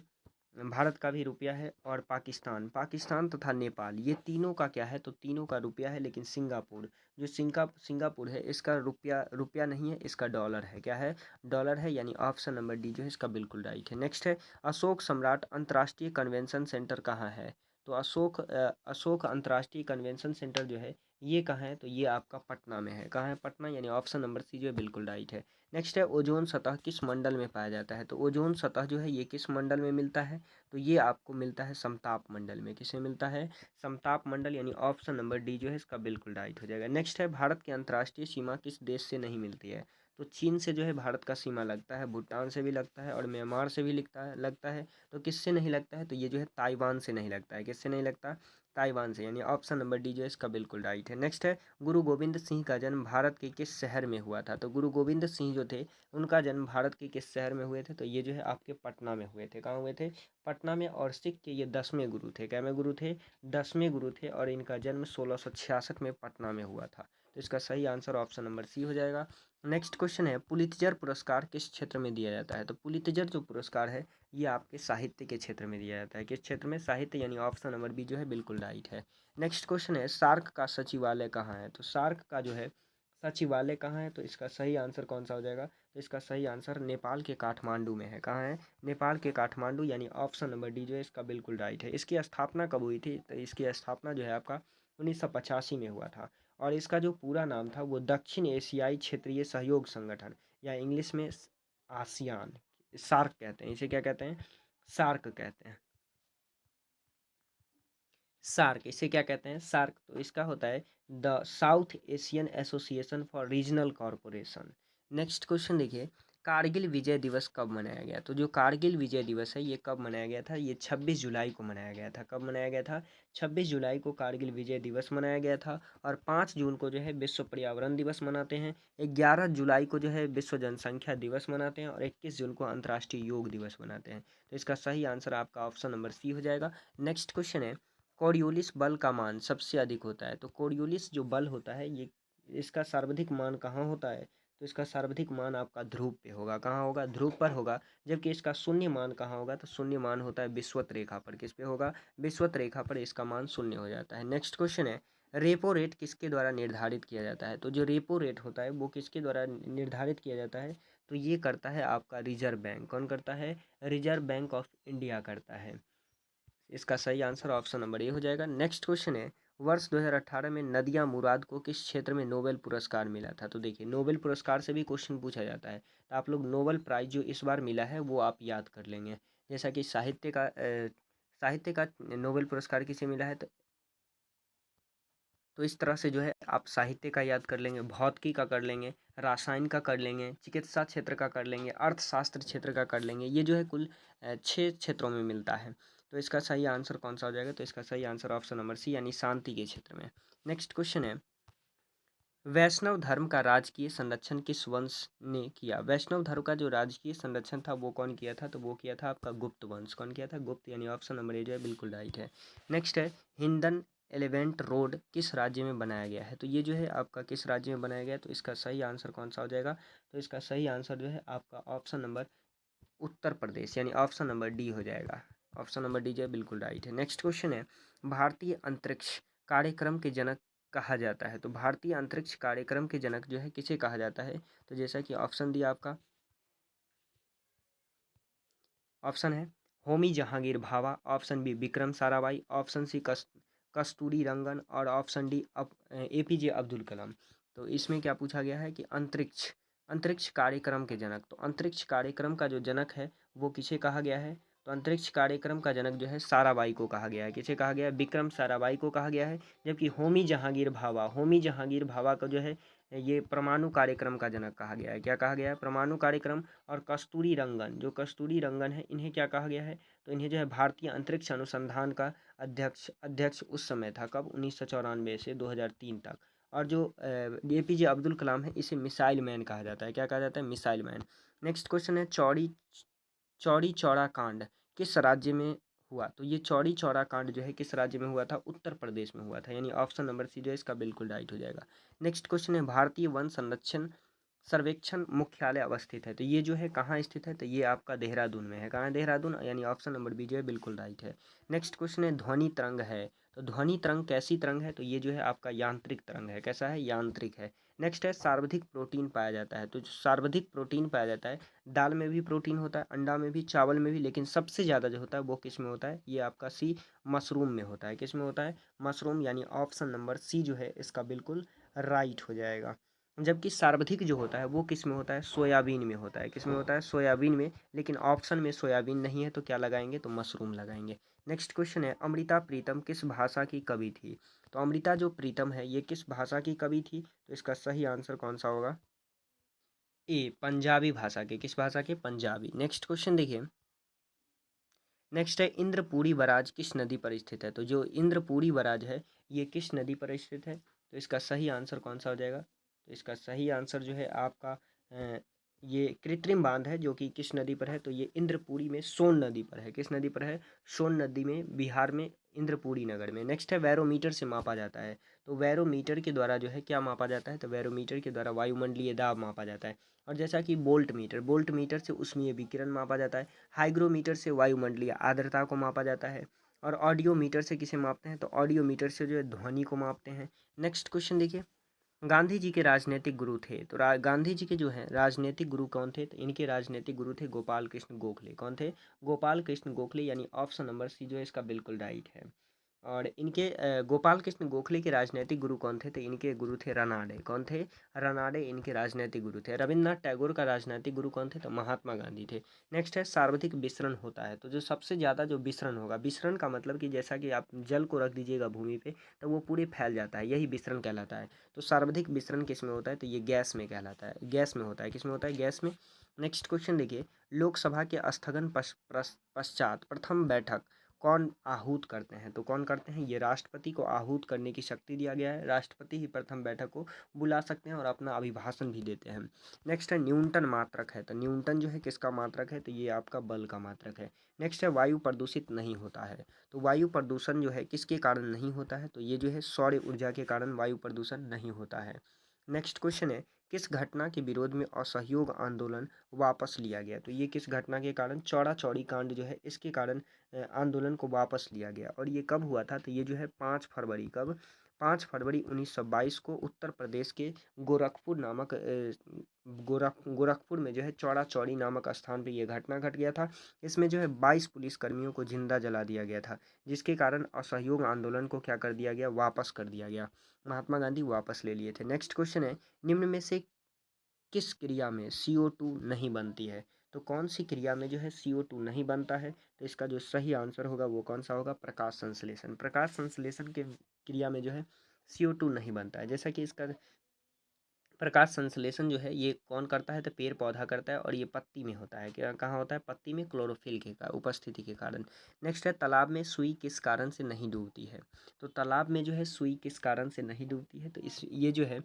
भारत का भी रुपया है, और पाकिस्तान तथा नेपाल, ये तीनों का क्या है, तो तीनों का रुपया है, लेकिन सिंगापुर, जो सिंगापुर है इसका रुपया रुपया नहीं है, इसका डॉलर है, क्या है, डॉलर है, यानी ऑप्शन नंबर डी जो है इसका बिल्कुल राइट है। नेक्स्ट है, अशोक सम्राट अंतर्राष्ट्रीय कन्वेंशन सेंटर कहाँ है, तो अशोक अंतर्राष्ट्रीय कन्वेंशन सेंटर जो है ये कहाँ है, तो ये आपका पटना में है, कहाँ है, पटना, यानी ऑप्शन नंबर सी जो है बिल्कुल राइट है। नेक्स्ट है, ओजोन सतह किस मंडल में पाया जाता है, तो ओजोन सतह जो है ये किस मंडल में मिलता है, तो ये आपको मिलता है समताप मंडल में, किसे मिलता है, समताप मंडल, यानी ऑप्शन नंबर डी जो है इसका बिल्कुल राइट हो जाएगा। नेक्स्ट है, भारत की अंतर्राष्ट्रीय सीमा किस देश से नहीं मिलती है, तो चीन से जो है भारत का सीमा लगता है, भूटान से भी लगता है, और म्यांमार से भी लगता है। तो किससे नहीं लगता है, तो ये जो है ताइवान से नहीं लगता है, किससे नहीं लगता, ताइवान से, यानी ऑप्शन नंबर डी जो है इसका बिल्कुल राइट है। नेक्स्ट है, गुरु गोविंद सिंह का जन्म भारत के किस शहर में हुआ था, तो गुरु गोविंद सिंह जो थे उनका जन्म भारत के किस शहर में हुए थे, तो ये जो है आपके पटना में हुए थे, कहाँ हुए थे, पटना में। और सिख के ये 10वें गुरु थे, क्या में गुरु थे, 10वें गुरु थे, और इनका जन्म 1666 में पटना में हुआ था। तो इसका सही आंसर ऑप्शन नंबर सी हो जाएगा। नेक्स्ट क्वेश्चन है, पुलित्जर पुरस्कार किस क्षेत्र में दिया जाता है, तो पुलित्जर जो पुरस्कार है ये आपके साहित्य के क्षेत्र में दिया जाता है, किस क्षेत्र में, साहित्य, यानी ऑप्शन नंबर बी जो है बिल्कुल राइट है। नेक्स्ट क्वेश्चन है, सार्क का सचिवालय कहाँ है, तो सार्क का जो है सचिवालय कहाँ है, तो इसका सही आंसर कौन सा हो जाएगा, तो इसका सही आंसर नेपाल के काठमांडू में है, कहाँ है, नेपाल के काठमांडू, यानी ऑप्शन नंबर डी जो है इसका बिल्कुल राइट है। इसकी स्थापना कब हुई थी, तो इसकी स्थापना जो है आपका 1985 में हुआ था, और इसका जो पूरा नाम था वो दक्षिण एशियाई क्षेत्रीय सहयोग संगठन, या इंग्लिश में आसियान, सार्क कहते हैं, इसे क्या कहते हैं, सार्क कहते हैं, सार्क, इसे क्या कहते हैं, सार्क, तो इसका होता है the south Asian association for regional corporation. Next question देखिए, कारगिल विजय दिवस कब मनाया गया, तो जो कारगिल विजय दिवस है ये कब मनाया गया था, ये 26 जुलाई को मनाया गया था, कब मनाया गया था, 26 जुलाई को कारगिल विजय दिवस मनाया गया था। और 5 जून को जो है विश्व पर्यावरण दिवस मनाते हैं, 11 जुलाई को जो है विश्व जनसंख्या दिवस मनाते हैं, और 21 जून को अंतर्राष्ट्रीय योग दिवस मनाते हैं। तो इसका सही आंसर आपका ऑप्शन नंबर सी हो जाएगा। नेक्स्ट क्वेश्चन है, कोरियोलिस बल का मान सबसे अधिक होता है, तो कोरियोलिस जो बल होता है ये, इसका सर्वाधिक मान कहाँ होता है, तो इसका सर्वाधिक मान आपका ध्रुव पे होगा, कहाँ होगा, ध्रुव पर होगा। जबकि इसका शून्य मान कहाँ होगा, तो शून्य मान होता है विषुवत रेखा पर, किस पे होगा, विषुवत रेखा पर इसका मान शून्य हो जाता है। नेक्स्ट क्वेश्चन है, रेपो रेट किसके द्वारा निर्धारित किया जाता है, तो जो रेपो रेट होता है वो किसके द्वारा निर्धारित किया जाता है, तो ये करता है आपका रिजर्व बैंक, कौन करता है, रिजर्व बैंक ऑफ इंडिया करता है। इसका सही आंसर ऑप्शन नंबर ए हो जाएगा। नेक्स्ट क्वेश्चन है, वर्ष 2018 में नदिया मुराद को किस क्षेत्र में नोबेल पुरस्कार मिला था, तो देखिए नोबेल पुरस्कार से भी क्वेश्चन पूछा जाता है, तो आप लोग नोबेल प्राइज जो इस बार मिला है वो आप याद कर लेंगे, जैसा कि साहित्य का नोबेल पुरस्कार किसे मिला है? तो इस तरह से जो है आप साहित्य का याद कर लेंगे, भौतिकी का कर लेंगे, रसायन का कर लेंगे, चिकित्सा क्षेत्र का कर लेंगे, अर्थशास्त्र क्षेत्र का कर लेंगे। ये जो है कुल 6 क्षेत्रों में मिलता है। तो इसका सही आंसर कौन सा हो जाएगा? तो इसका सही आंसर ऑप्शन नंबर सी यानी शांति के क्षेत्र में। नेक्स्ट क्वेश्चन है, वैष्णव धर्म का राजकीय संरक्षण किस वंश ने किया? वैष्णव धर्म का जो राजकीय संरक्षण था वो कौन किया था? तो वो किया था आपका गुप्त वंश। कौन किया था? गुप्त, यानी ऑप्शन नंबर ए जो है बिल्कुल राइट है। नेक्स्ट है, हिंदन एलिवेंट रोड किस राज्य में बनाया गया है? तो ये जो है आपका किस राज्य में बनाया गया है? तो इसका सही आंसर कौन सा हो जाएगा? तो इसका सही आंसर जो है आपका ऑप्शन नंबर उत्तर प्रदेश यानी ऑप्शन नंबर डी हो जाएगा। ऑप्शन नंबर डी जो है बिल्कुल राइट है। नेक्स्ट क्वेश्चन है, भारतीय अंतरिक्ष कार्यक्रम के जनक कहा जाता है? तो भारतीय अंतरिक्ष कार्यक्रम के जनक जो है किसे कहा जाता है? तो जैसा कि ऑप्शन दिया आपका, ऑप्शन है Homi Jahangir Bhabha, option B Vikram Sarabhai, option C Kasturi Rangan और option D APJ Abdul Kalam. तो इसमें क्या पूछा गया है कि अंतरिक्ष अंतरिक्ष कार्यक्रम के जनक, तो अंतरिक्ष कार्यक्रम का जो जनक है वो किसे कहा गया है? तो अंतरिक्ष कार्यक्रम का जनक जो है साराभाई को कहा गया है। किसे कहा गया है? विक्रम साराभाई को कहा गया है। जबकि होमी जहांगीर भाभा को जो है ये परमाणु कार्यक्रम का जनक कहा गया है। क्या कहा गया है? परमाणु कार्यक्रम। और कस्तूरी रंगन, जो कस्तूरी रंगन है, इन्हें क्या कहा गया है? तो इन्हें जो है भारतीय अंतरिक्ष अनुसंधान का अध्यक्ष अध्यक्ष उस समय था। कब? 1994 से 2003 तक। और जो एपीजे अब्दुल कलाम है, इसे मिसाइल मैन कहा जाता है। क्या कहा जाता है? Missile man. नेक्स्ट क्वेश्चन है, चौड़ी चौड़ी चौड़ा कांड किस राज्य में हुआ? तो ये चौड़ी चौड़ा कांड जो है किस राज्य में हुआ था? उत्तर प्रदेश में हुआ था, यानी ऑप्शन नंबर सी जो है इसका बिल्कुल राइट हो जाएगा। नेक्स्ट क्वेश्चन है, भारतीय वन संरक्षण सर्वेक्षण मुख्यालय अवस्थित है? तो ये जो है कहाँ स्थित है? तो ये आपका देहरादून में है। कहाँ है? देहरादून, यानी ऑप्शन नंबर बी जो है बिल्कुल राइट है। नेक्स्ट क्वेश्चन है, ध्वनि तरंग है, तो ध्वनि तरंग कैसी तरंग है? तो ये जो है आपका यांत्रिक तरंग है। कैसा है? यांत्रिक है। नेक्स्ट है, सर्वाधिक प्रोटीन पाया जाता है, तो जो सर्वाधिक प्रोटीन पाया जाता है, दाल में भी प्रोटीन होता है, अंडा में भी, चावल में भी, लेकिन सबसे ज़्यादा जो होता है वो किस में होता है? ये आपका सी मशरूम में होता है। किस में होता है? मशरूम, यानी ऑप्शन नंबर सी जो है इसका बिल्कुल राइट हो जाएगा। जबकि सर्वाधिक जो होता है वो किस में होता है? सोयाबीन में होता है। किस में होता है? सोयाबीन में। लेकिन ऑप्शन में सोयाबीन नहीं है तो क्या लगाएंगे? तो मशरूम लगाएंगे। नेक्स्ट क्वेश्चन है, अमृता प्रीतम किस भाषा की कवि थी? तो अमृता जो प्रीतम है ये किस भाषा की कवि थी? तो इसका सही आंसर कौन सा होगा? ए, पंजाबी भाषा के। किस भाषा के? पंजाबी। नेक्स्ट क्वेश्चन देखिए, नेक्स्ट है, इंद्रपुरी बराज किस नदी पर स्थित है? तो जो इंद्रपुरी बराज है ये किस नदी पर स्थित है? तो इसका सही आंसर कौन सा हो जाएगा? तो इसका सही आंसर जो है आपका ये कृत्रिम बांध है, जो कि किस नदी पर है? तो ये इंद्रपुरी में सोन नदी पर है। किस नदी पर है? सोन नदी में, बिहार में, इंद्रपुरी नगर में। नेक्स्ट है, वैरोमीटर से मापा जाता है, तो वैरोमीटर के द्वारा जो है क्या मापा जाता है? तो वैरोमीटर के द्वारा वायुमंडलीय दाब मापा जाता है। और जैसा कि बोल्ट मीटर से उष्मीय विकिरण मापा जाता है, हाइग्रोमीटर से वायुमंडलीय आर्द्रता को मापा जाता है, और ऑडियो मीटर से किसे मापते हैं? तो ऑडियो मीटर से जो है ध्वनि को मापते हैं। नेक्स्ट क्वेश्चन देखिए, गांधी जी के राजनीतिक गुरु थे, तो गांधी जी के जो है राजनीतिक गुरु कौन थे? तो इनके राजनीतिक गुरु थे गोपाल कृष्ण गोखले। कौन थे? गोपाल कृष्ण गोखले, यानी ऑप्शन नंबर सी जो है इसका बिल्कुल राइट है। और इनके गोपाल कृष्ण गोखले के राजनीतिक गुरु कौन थे? तो इनके गुरु थे रनाडे। कौन थे? रनाडे इनके राजनीतिक गुरु थे। रविन्द्रनाथ टैगोर का राजनीतिक गुरु कौन थे? तो महात्मा गांधी थे। नेक्स्ट है, सर्वाधिक विसरण होता है, तो जो सबसे ज़्यादा जो विसरण होगा, विसरण का मतलब कि जैसा कि आप जल को रख दीजिएगा भूमि पे तो वो पूरे फैल जाता है, यही विसरण कहलाता है। तो सर्वाधिक विसरण किस में होता है? तो ये गैस में कहलाता है, गैस में होता है। किस में होता है? गैस में। नेक्स्ट क्वेश्चन देखिए, लोकसभा के स्थगन पश्चात प्रथम बैठक कौन आहूत करते हैं? तो कौन करते हैं? ये राष्ट्रपति को आहूत करने की शक्ति दिया गया है। राष्ट्रपति ही प्रथम बैठक को बुला सकते हैं और अपना अभिभाषण भी देते हैं। नेक्स्ट है, न्यूटन मात्रक है, तो न्यूटन जो है किसका मात्रक है? तो ये आपका बल का मात्रक है। नेक्स्ट है, वायु प्रदूषित नहीं होता है, तो वायु प्रदूषण जो है किसके कारण नहीं होता है? तो ये जो है सौर ऊर्जा के कारण वायु प्रदूषण नहीं होता है। नेक्स्ट क्वेश्चन है, किस घटना के विरोध में असहयोग आंदोलन वापस लिया गया? तो ये किस घटना के कारण? चौड़ा चौड़ी कांड जो है इसके कारण आंदोलन को वापस लिया गया। और ये कब हुआ था? तो ये जो है 5 फरवरी, कब? 5 फरवरी 1922 को उत्तर प्रदेश के गोरखपुर नामक गोरखपुर में जो है चौड़ा चौड़ी नामक स्थान पे ये घटना घट गया था। इसमें जो है 22 पुलिसकर्मियों को जिंदा जला दिया गया था, जिसके कारण असहयोग आंदोलन को क्या कर दिया गया? वापस कर दिया गया। महात्मा गांधी वापस ले लिए थे। नेक्स्ट क्वेश्चन है, निम्न में से किस क्रिया में CO2 नहीं बनती है? तो कौन सी क्रिया में जो है CO2 नहीं बनता है? तो इसका जो सही आंसर होगा वो कौन सा होगा? प्रकाश संश्लेषण। प्रकाश संश्लेषण के क्रिया में जो है CO2 नहीं बनता है। जैसा कि इसका प्रकाश संश्लेषण जो है ये कौन करता है? तो पेड़ पौधा करता है, और ये पत्ती में होता है। क्या कहाँ होता है? पत्ती में, क्लोरोफिल के उपस्थिति के कारण। नेक्स्ट है, तालाब में सुई किस कारण से नहीं डूबती है? तो तालाब में जो है सुई किस कारण से नहीं डूबती है? तो इस ये जो है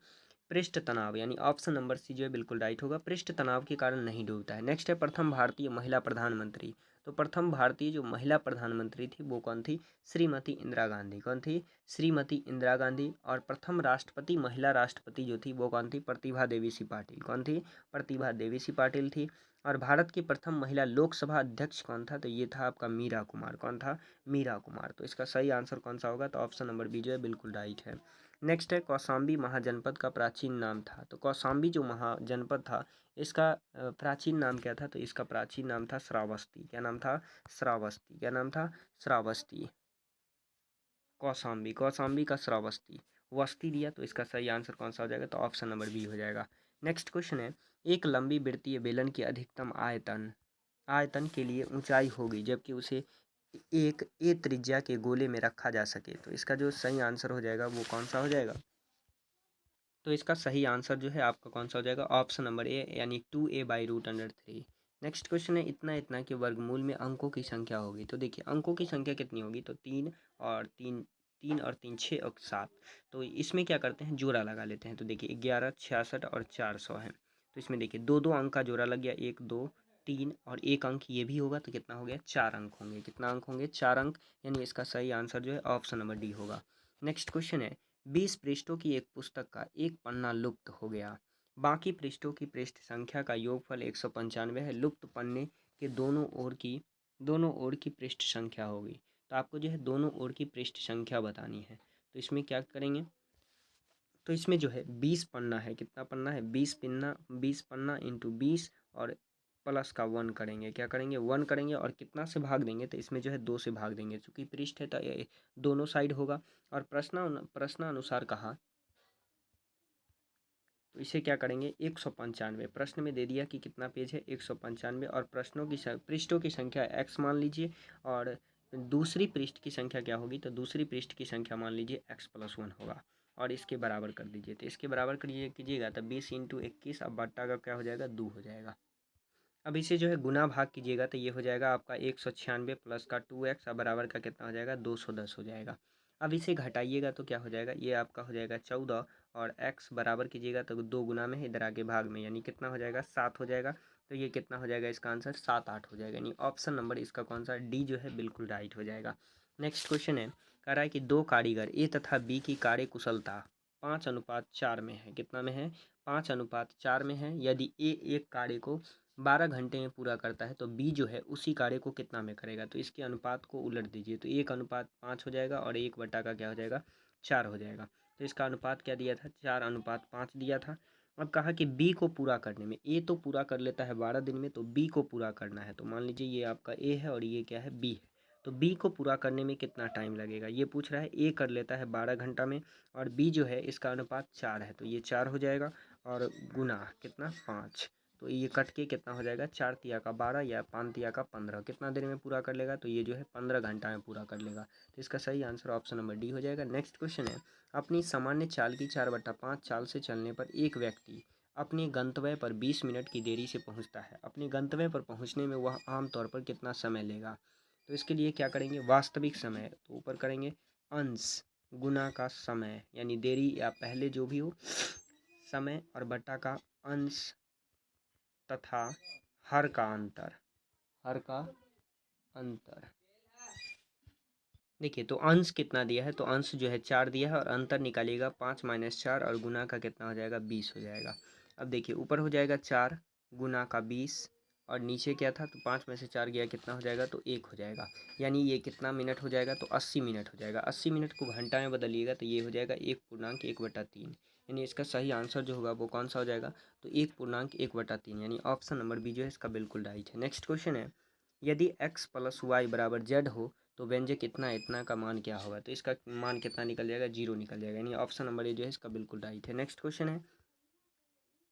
पृष्ठ तनाव, यानी ऑप्शन नंबर सी जो है बिल्कुल राइट होगा। पृष्ठ तनाव के कारण नहीं डूबता है। नेक्स्ट है, प्रथम भारतीय महिला प्रधानमंत्री। तो प्रथम भारतीय जो महिला प्रधानमंत्री थी वो कौन थी? श्रीमती इंदिरा गांधी। कौन थी? श्रीमती इंदिरा गांधी। और प्रथम राष्ट्रपति, महिला राष्ट्रपति जो थी वो कौन थी? प्रतिभा देवी सी पाटिल। कौन थी? प्रतिभा देवी सी पाटिल थी। और भारत की प्रथम महिला लोकसभा अध्यक्ष कौन था? तो ये था आपका मीरा कुमार। कौन था? मीरा कुमार। तो इसका सही आंसर कौन सा होगा? तो ऑप्शन नंबर बी जो है बिल्कुल राइट है। नेक्स्ट है, कौशाम्बी महाजनपद का प्राचीन नाम था। तो कौशाम्बी जो महाजनपद था इसका प्राचीन नाम क्या था? तो इसका प्राचीन नाम था श्रावस्ती। क्या नाम था? श्रावस्ती। क्या नाम था? श्रावस्ती। कौशाम्बी, कौशाम्बी का श्रावस्ती। वस्ती दिया, तो इसका सही आंसर कौन सा हो जाएगा? तो ऑप्शन नंबर बी हो जाएगा। नेक्स्ट क्वेश्चन है, एक लंबी वृत्तीय बेलन की अधिकतम आयतन आयतन के लिए ऊंचाई होगी जबकि उसे एक त्रिज्या के गोले में रखा जा सके। तो इसका जो सही आंसर हो जाएगा वो कौन सा हो जाएगा? तो इसका सही आंसर जो है आपका कौन सा हो जाएगा? ऑप्शन नंबर ए, यानी 2a/√3। नेक्स्ट क्वेश्चन है, इतना इतना के वर्गमूल में अंकों की संख्या होगी। तो देखिए अंकों की संख्या कितनी होगी? तो तीन और तीन 6 और 7। तो इसमें क्या करते हैं? जोड़ा लगा लेते हैं। तो देखिए 11, 66 और 400 है। तो इसमें देखिए दो दो अंक का जोड़ा लग गया, 1 2 3, और एक अंक ये भी होगा, तो कितना हो गया? 4 अंक होंगे। कितना अंक होंगे? 4 अंक। यानी इसका सही आंसर जो है ऑप्शन नंबर डी होगा। नेक्स्ट क्वेश्चन है, 20 पृष्ठों की एक पुस्तक का एक पन्ना लुप्त हो गया। बाकी पृष्ठों की पृष्ठ संख्या का योगफल 195 है। लुप्त पन्ने के दोनों ओर की पृष्ठ संख्या होगी। तो आपको जो है दोनों ओर की पृष्ठ संख्या बतानी है। तो इसमें क्या करेंगे? तो इसमें जो है 20 पन्ना है। कितना पन्ना है? 20 पन्ना इंटू 20, और प्लस का 1 करेंगे। क्या करेंगे? 1 करेंगे, और कितना से भाग देंगे? तो इसमें जो है 2 से भाग देंगे, चूंकि पृष्ठ है तो ये दोनों साइड होगा। और प्रश्नानुसार कहा, तो इसे क्या करेंगे? 195। प्रश्न में दे दिया कि कितना पेज है? 195। और पृष्ठों की संख्या x मान लीजिए, और दूसरी पृष्ठ की संख्या क्या होगी? तो दूसरी पृष्ठ की संख्या मान लीजिए x+1 होगा, और इसके बराबर कर दीजिए। तो इसके बराबर कीजिएगा तो 20 × 21, अब बट्टा का क्या हो जाएगा? 2 हो जाएगा। अब इसे जो है गुना भाग कीजिएगा तो ये हो जाएगा आपका 196 प्लस का 2x, अब बराबर का कितना हो जाएगा? 210 हो जाएगा। अब इसे घटाइएगा तो क्या हो जाएगा? ये आपका हो जाएगा 14, और x बराबर कीजिएगा तो 2 गुना में है, इधर आगे भाग में, यानी कितना हो जाएगा? 7 हो जाएगा। तो ये कितना हो जाएगा? इसका आंसर 7 8 हो जाएगा, यानी ऑप्शन नंबर इसका कौन सा? डी जो है बिल्कुल राइट हो जाएगा। नेक्स्ट क्वेश्चन है, कह रहा है कि दो कारीगर ए तथा बी की कार्य कुशलता 5:4 में है। कितना में है? 5:4 में है। यदि ए एक कार्य को 12 घंटे में पूरा करता है तो बी जो है उसी कार्य को कितना में करेगा? तो इसके अनुपात को उलट दीजिए, तो 1:5 हो जाएगा, और 1 बटा का क्या हो जाएगा? 4 हो जाएगा। तो इसका अनुपात क्या दिया था? 4:5 दिया था। अब कहा कि बी को पूरा करने में, ए तो पूरा कर लेता है 12 दिन में, तो बी को पूरा करना है। तो मान लीजिए ये आपका ए है और ये क्या है? बी है। तो बी को पूरा करने में कितना टाइम लगेगा? ये पूछ रहा है। ए कर लेता है 12 घंटा में, और बी जो है इसका अनुपात 4 है, तो ये 4 हो जाएगा, और गुना कितना? 5। तो ये कट के कितना हो जाएगा? 4 तिया का 12 या 5 तिया का 15। कितना देर में पूरा कर लेगा? तो ये जो है 15 घंटा में पूरा कर लेगा। तो इसका सही आंसर ऑप्शन नंबर डी हो जाएगा। नेक्स्ट क्वेश्चन है, अपनी सामान्य चाल की 4/5 चाल से चलने पर एक व्यक्ति अपने गंतव्य पर 20 मिनट की देरी से पहुंचता है। अपने गंतव्य पर पहुंचने में वह आमतौर पर कितना समय लेगा? तो इसके लिए क्या करेंगे? वास्तविक समय, तो ऊपर करेंगे अंश गुना का समय, यानी देरी या पहले जो भी हो समय, और बटा का अंश तथा हर का अंतर। हर का अंतर। देखिए तो अंश कितना दिया है? तो अंश जो है 4 दिया है, और अंतर निकालिएगा 5 - 4, और गुना का कितना हो जाएगा? 20 हो जाएगा। अब देखिए ऊपर हो जाएगा 4 गुना का 20, और नीचे क्या था? तो 5 में से 4 गया, कितना हो जाएगा? तो 1 हो जाएगा। यानी ये कितना मिनट हो जाएगा? तो 80 मिनट हो जाएगा। 80 मिनट को घंटा में बदलिएगा तो ये हो जाएगा 1.1/3। यानी इसका सही आंसर जो होगा वो कौन सा हो जाएगा? तो 1.1/3, यानी ऑप्शन नंबर बी जो है इसका बिल्कुल राइट है। नेक्स्ट क्वेश्चन है, यदि x + y = z हो तो व्यंजक इतना इतना का मान क्या होगा? तो इसका मान कितना निकल जाएगा? 0 निकल जाएगा, यानी ऑप्शन नंबर ए जो है इसका बिल्कुल राइट है। नेक्स्ट क्वेश्चन है,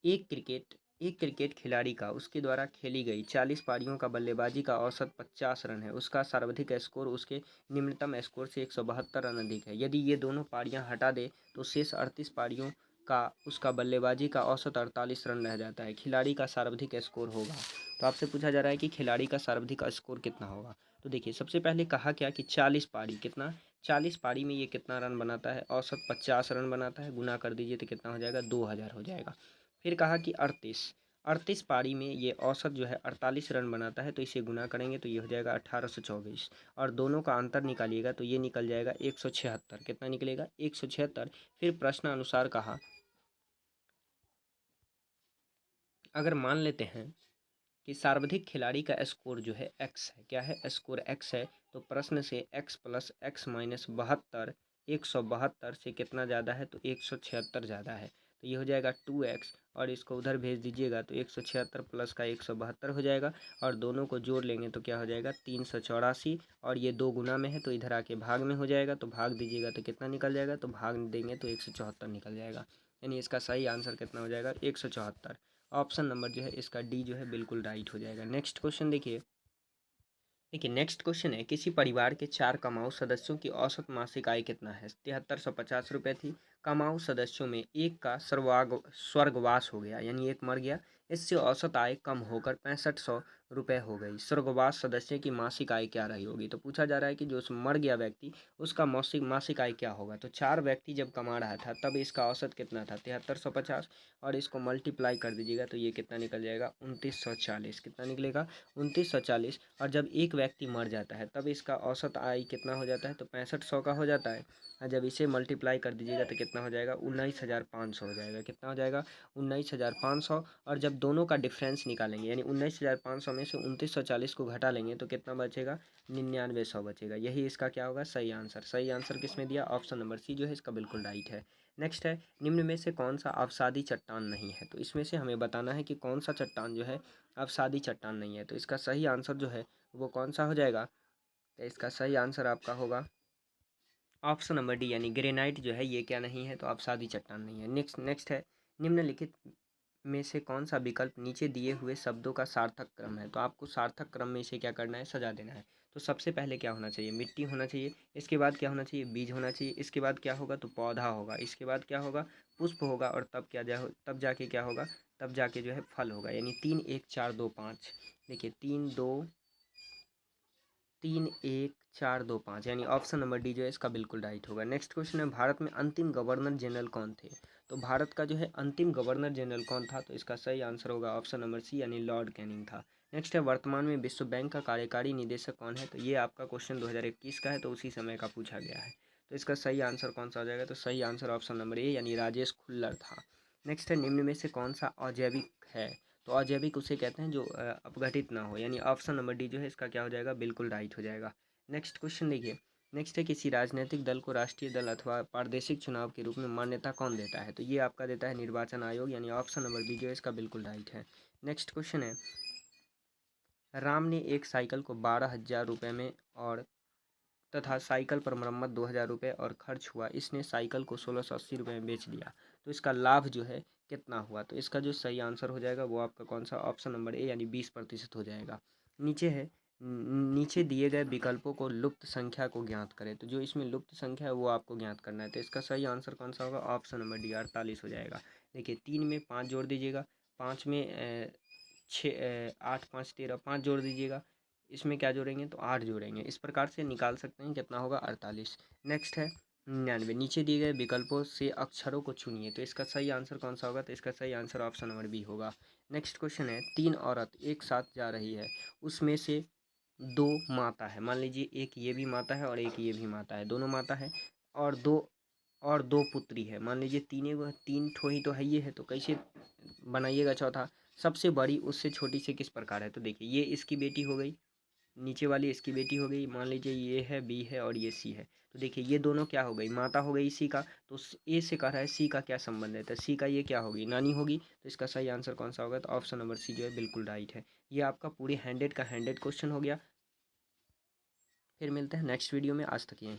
एक क्रिकेट एक क्रिकेट खिलाड़ी का उसके द्वारा खेली गई 40 पारियों का बल्लेबाजी का औसत 50 रन है। उसका सर्वाधिक स्कोर उसके निम्नतम स्कोर से 172 रन अधिक है। यदि ये दोनों पारियां हटा दे तो शेष 38 पारियों का उसका बल्लेबाजी का औसत 48 रन रह जाता है। खिलाड़ी का सर्वाधिक स्कोर होगा। तो आपसे पूछा जा रहा है कि खिलाड़ी का सर्वाधिक स्कोर कितना होगा। तो देखिए, सबसे पहले कहा क्या कि 40 पारी, कितना 40 पारी में ये कितना रन बनाता है, औसत 50 रन बनाता है, गुना कर दीजिए तो कितना हो जाएगा, 2000 हो जाएगा। फिर कहा कि 38 पारी में ये औसत जो है 48 रन बनाता है, तो इसे गुना करेंगे तो ये हो जाएगा 1824, और दोनों का अंतर निकालिएगा तो ये निकल जाएगा 176। कितना निकलेगा, 176। फिर प्रश्न अनुसार कहा, अगर मान लेते हैं कि सर्वाधिक खिलाड़ी का स्कोर जो है एक्स है, क्या है, स्कोर एक्स है, तो प्रश्न से एक्स प्लस एक्स माइनस 72, 172 से कितना ज़्यादा है, तो 176 ज़्यादा है। तो ये हो जाएगा 2x, और इसको उधर भेज दीजिएगा तो 176 प्लस का 172 हो जाएगा, और दोनों को जोड़ लेंगे तो क्या हो जाएगा, 384, और ये 2 गुना में है तो इधर आके भाग में हो जाएगा, तो भाग दीजिएगा तो कितना निकल जाएगा, तो भाग देंगे तो 174 निकल जाएगा। यानी इसका सही आंसर कितना हो जाएगा, 174। ऑप्शन नंबर जो है इसका डी जो है बिल्कुल राइट हो जाएगा। नेक्स्ट क्वेश्चन देखिए। नेक्स्ट क्वेश्चन है, किसी परिवार के 4 कमाऊ सदस्यों की औसत मासिक आय कितना है। 7350 रुपये थी। कमाऊ सदस्यों में एक का स्वर्गवास हो गया, यानी एक मर गया। इससे औसत आय कम होकर 6500 रुपये हो गई। स्वर्गवास सदस्य की मासिक आय क्या रही होगी। तो पूछा जा रहा है कि जो मर गया व्यक्ति, उसका मासिक आय क्या होगा। तो 4 व्यक्ति जब कमा रहा था तब इसका औसत कितना था, 7350, और इसको मल्टीप्लाई कर दीजिएगा तो ये कितना निकल जाएगा, 2940। कितना निकलेगा, 2940। और जब एक व्यक्ति मर जाता है तब इसका औसत आय कितना हो जाता है, तो 6500 का हो जाता है। और जब इसे मल्टीप्लाई कर दीजिएगा तो कितना हो जाएगा, 19500 हो जाएगा। कितना हो जाएगा, 19500। और जब दोनों का डिफरेंस निकालेंगे, यानी 19500 में से 2940 को घटा लेंगे तो कितना बचेगा, 9900 बचेगा। यही इसका क्या होगा, सही आंसर। सही आंसर किसमें दिया, ऑप्शन नंबर सी जो है इसका बिल्कुल राइट है। नेक्स्ट है, निम्न में से कौन सा अवसादी चट्टान नहीं है। तो इसमें से हमें बताना है कि कौन सा चट्टान जो है अवसादी चट्टान नहीं है। तो इसका सही आंसर जो है वो कौन सा हो जाएगा, तो इसका सही आंसर आपका होगा ऑप्शन नंबर डी, यानी ग्रेनाइट जो है ये क्या नहीं है, तो अवसादी चट्टान नहीं है। नेक्स्ट है, निम्नलिखित में से कौन सा विकल्प नीचे दिए हुए शब्दों का सार्थक क्रम है। तो आपको सार्थक क्रम में इसे क्या करना है, सजा देना है। तो सबसे पहले क्या होना चाहिए, मिट्टी होना चाहिए। इसके बाद क्या होना चाहिए, बीज होना चाहिए। इसके बाद क्या होगा, तो पौधा होगा। इसके बाद क्या होगा, पुष्प होगा। और तब जाके क्या होगा, तब जाके जो है फल होगा। यानी 3 1 4 2 5। देखिए 3 1 4 2 5, यानी ऑप्शन नंबर डी जो है इसका बिल्कुल राइट होगा। नेक्स्ट क्वेश्चन है, भारत में अंतिम गवर्नर जनरल कौन थे। तो भारत का जो है अंतिम गवर्नर जनरल कौन था, तो इसका सही आंसर होगा ऑप्शन नंबर सी, यानी लॉर्ड कैनिंग था। नेक्स्ट है, वर्तमान में विश्व बैंक का कार्यकारी निदेशक कौन है। तो ये आपका क्वेश्चन 2021 का है, तो उसी समय का पूछा गया है। तो इसका सही आंसर कौन सा हो जाएगा, तो सही आंसर ऑप्शन नंबर ए, यानी राजेश खुल्लर था। नेक्स्ट है, निम्न में से कौन सा अजैविक है। तो अजैविक उसे कहते हैं जो अपघटित ना हो, यानी ऑप्शन नंबर डी जो है इसका क्या हो जाएगा, बिल्कुल राइट हो जाएगा। नेक्स्ट क्वेश्चन देखिए। नेक्स्ट है, किसी राजनीतिक दल को राष्ट्रीय दल अथवा प्रादेशिक चुनाव के रूप में मान्यता कौन देता है। तो ये आपका देता है निर्वाचन आयोग, यानी ऑप्शन नंबर बी जो है इसका बिल्कुल राइट है। नेक्स्ट क्वेश्चन है, राम ने एक साइकिल को 12,000 रुपये में और तथा साइकिल पर मरम्मत 2,000 रुपये और खर्च हुआ। इसने साइकिल को 1680 रुपये में बेच दिया। तो इसका लाभ जो है कितना हुआ। तो इसका जो सही आंसर हो जाएगा वो आपका कौन सा, ऑप्शन नंबर ए, यानी 20% हो जाएगा। नीचे है, नीचे दिए गए विकल्पों को लुप्त संख्या को ज्ञात करें। तो जो इसमें लुप्त संख्या है वो आपको ज्ञात करना है। तो इसका सही आंसर कौन सा होगा, ऑप्शन नंबर डी, 48 हो जाएगा। देखिए 3 में 5 जोड़ दीजिएगा, 5 में 8 5 13, 5 जोड़ दीजिएगा। इसमें क्या जोड़ेंगे, तो 8 जोड़ेंगे। इस प्रकार से निकाल सकते हैं कितना होगा, 48। नेक्स्ट है 99, नीचे दिए गए विकल्पों से अक्षरों को चुनिए। तो इसका सही आंसर कौन सा होगा, तो इसका सही आंसर ऑप्शन नंबर बी होगा। नेक्स्ट क्वेश्चन है, 3 औरत एक साथ जा रही है, उसमें से 2 माता है। मान लीजिए एक ये भी माता है और एक ये भी माता है, दोनों माता है। और दो पुत्री है। मान लीजिए तीन ठो ही तो है, ये है, तो कैसे बनाइएगा चौथा। सबसे बड़ी उससे छोटी से किस प्रकार है। तो देखिए ये इसकी बेटी हो गई, नीचे वाली इसकी बेटी हो गई। मान लीजिए ये है बी है और ये सी है। तो देखिए ये दोनों क्या हो गई, माता हो गई सी का। तो ए से कह रहा है सी का क्या संबंध है, तो सी का ये क्या होगी, नानी होगी। तो इसका सही आंसर कौन सा होगा, तो ऑप्शन नंबर सी जो है बिल्कुल राइट है। ये आपका पूरे 100 का 100 क्वेश्चन हो गया। फिर मिलते हैं नेक्स्ट वीडियो में। आज तक यहीं।